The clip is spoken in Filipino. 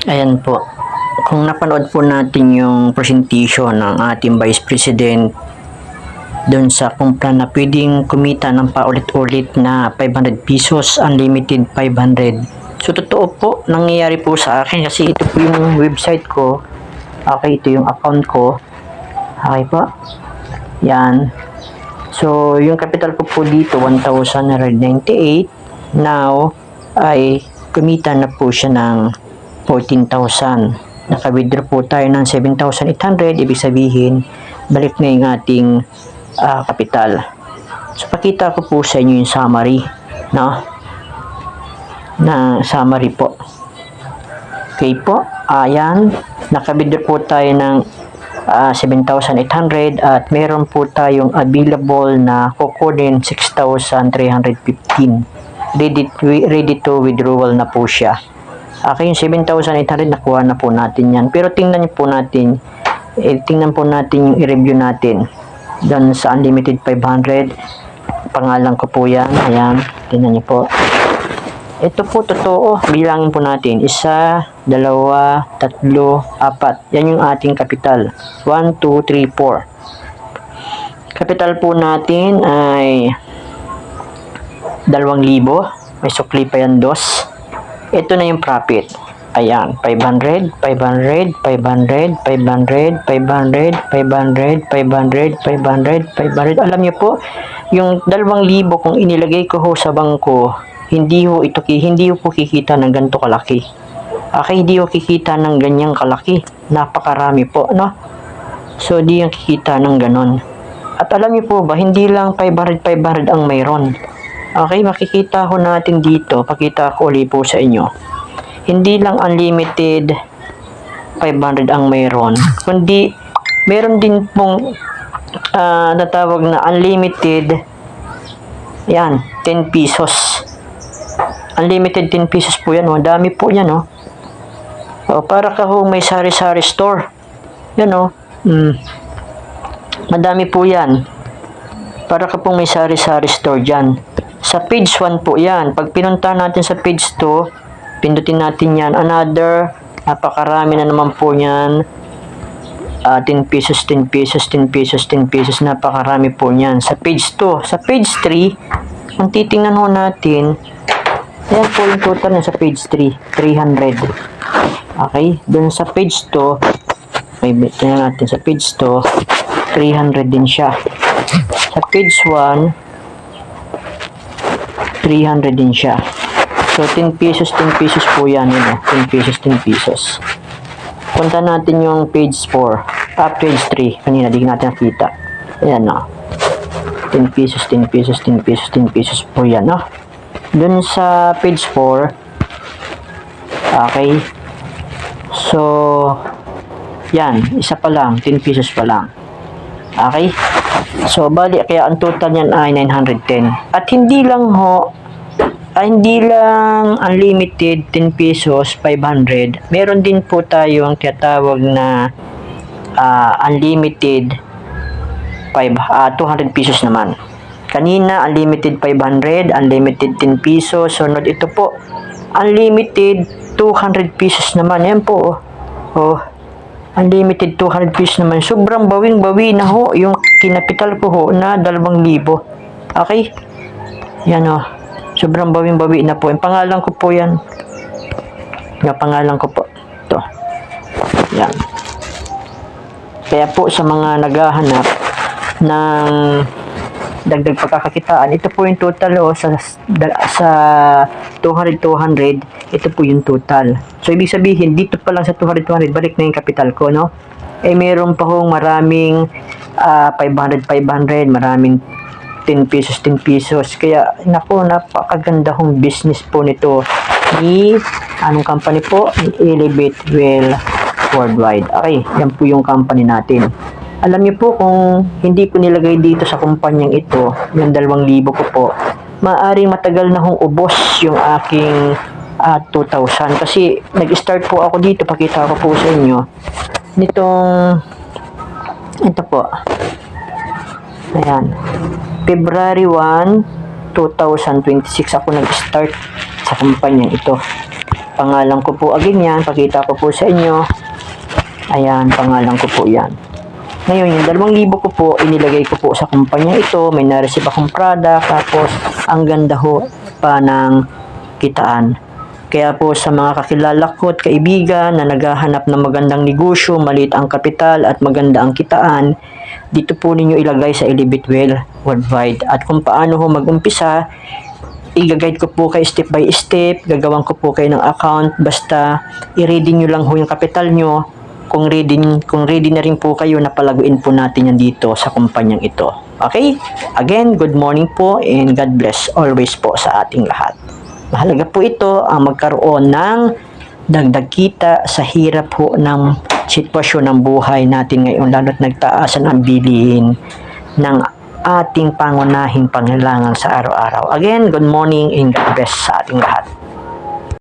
Ayan po. Kung napanood po natin yung presentation ng ating Vice President doon sa kumpra na pwedeng kumita ng paulit-ulit na 500 pesos, unlimited 500. So, totoo po, nangyayari po sa akin kasi ito po yung website ko. Okay, ito yung account ko. Okay po. Yan. So, yung capital ko po dito, 1,198. Now, ay kumita na po siya ng 14,000. Naka-withdraw po tayo ng 7,800. Ibig sabihin, balik na yung ating kapital. So, pakita ko po sa inyo yung summary. No? Na summary po. Okay po. Ayan. Naka-withdraw po tayo ng 7,800 at meron po tayong available na kukunin 6,315. Ready to withdrawal na po siya. Okay, yung 7,800 nakuha na po natin yan. Pero tingnan po natin yung i-review natin. Doon sa unlimited 500, pangalan ko po yan. Ayan, tingnan niyo po. Ito po totoo, bilangin po natin. 1, 2, 3, 4. Yan yung ating kapital. 1, 2, 3, 4. Kapital po natin ay 2,000. May sukli pa yan, 2. Ito na yung profit. Ayan, 500, 500, 500, 500, 500, 500, 500, 500, 500. Alam niyo po, yung 2,000 kung inilagay ko ho sa bangko, hindi ho po kikita ng ganito kalaki. Okay, hindi ho kikita ng ganyang kalaki. Napakarami po, no? So, di yung kikita ng ganon. At alam niyo po ba, hindi lang 500 ang mayroon. Okay, makikita ho natin dito. Pakita ko ulit po sa inyo. Hindi lang unlimited 500 ang mayroon, kundi meron din pong natawag na unlimited. Yan, 10 pesos. Unlimited 10 pesos po yan, oh. Dami po yan, oh. O, para ka ho may sari-sari store. Yan, oh. Madami po yan. Para ka pong may sari-sari store dyan. Sa page 1 po yan. Pag pinunta natin sa page 2, pindutin natin yan. Another, napakarami na naman po yan. 10 pesos, 10 pesos, 10 pesos, 10 pesos. Napakarami po yan. Sa page 2. Sa page 3, kung titingnan ho natin, ayan po yung total na sa page 3, 300. Okay, dun sa page 2, may tingnan natin sa page 2, 300 din siya. Sa page 1, 300 din siya. So, 10 pesos po yan. Yun, 10 pesos, 10 pesos. Punta natin yung page 4. Page 3. Kanina, di natin nakita. Ayan, no. 10 pesos, 10 pesos, 10 pesos, 10 pesos po yan, no. Dun sa page 4, okay, so, yan, isa pa lang, 10 pesos pa lang. Okay, so, bali, kaya ang total yan ay 910. At hindi lang unlimited 10 pesos, 500. Meron din po tayong tinatawag na unlimited 200 pesos naman. Kanina, unlimited 500, unlimited 10 pesos. Sunod ito po, unlimited 200 pesos naman. Yan po, oh. Unlimited 200 pesos naman. Sobrang bawing-bawi na ho yung kinapital ko ho na 2,000. Okay? Yan, oh. Sobrang bawing-bawi na po. Yung pangalan ko po yan. Yung pangalan ko po. Ito. Yan. Kaya po sa mga naghahanap ng dagdag pagkakakitaan, ito po yung total sa 200, ito po yung total. So, ibig sabihin, dito pa lang sa 200, balik na yung kapital ko, no? Eh, meron pa hong maraming 500, maraming 10 pesos, 10 pesos. Kaya, naku, napakaganda hong business po nito ni, anong company po? Elevate Well Worldwide. Okay, yan po yung company natin. Alam niyo po, kung hindi ko nilagay dito sa kumpanyang ito, yung 2,000 ko po, maaaring matagal na hong ubos yung aking 2,000. Kasi nag-start po ako dito, pakita ko po sa inyo. Ito po. Ayan. February 1, 2026 ako nag-start sa kumpanyang ito. Pangalan ko po again yan. Pakita ko po sa inyo. Ayan, pangalan ko po yan. Ngayon, yung 2,000 ko po, inilagay ko po sa kumpanya ito. May na-receive akong product. Tapos, ang ganda ho pa ng kitaan. Kaya po sa mga kakilala ko at kaibigan na naghahanap ng magandang negosyo, maliit ang kapital at maganda ang kitaan, dito po ninyo ilagay sa Elibitwell Worldwide. At kung paano ho mag-umpisa, i-guide ko po kayo step by step, gagawan ko po kayo ng account, basta i-ready nyo lang ho yung kapital nyo. Kung ready na rin po kayo, napalaguin po natin yan dito sa kumpanyang ito. Okay? Again, good morning po and God bless always po sa ating lahat. Mahalaga po ito ang magkaroon ng dagdag kita sa hirap po ng sitwasyon ng buhay natin ngayon, lalo't nagtaasan ang bilihin ng ating pangunahing pangailangan sa araw-araw. Again, good morning and God bless sa ating lahat.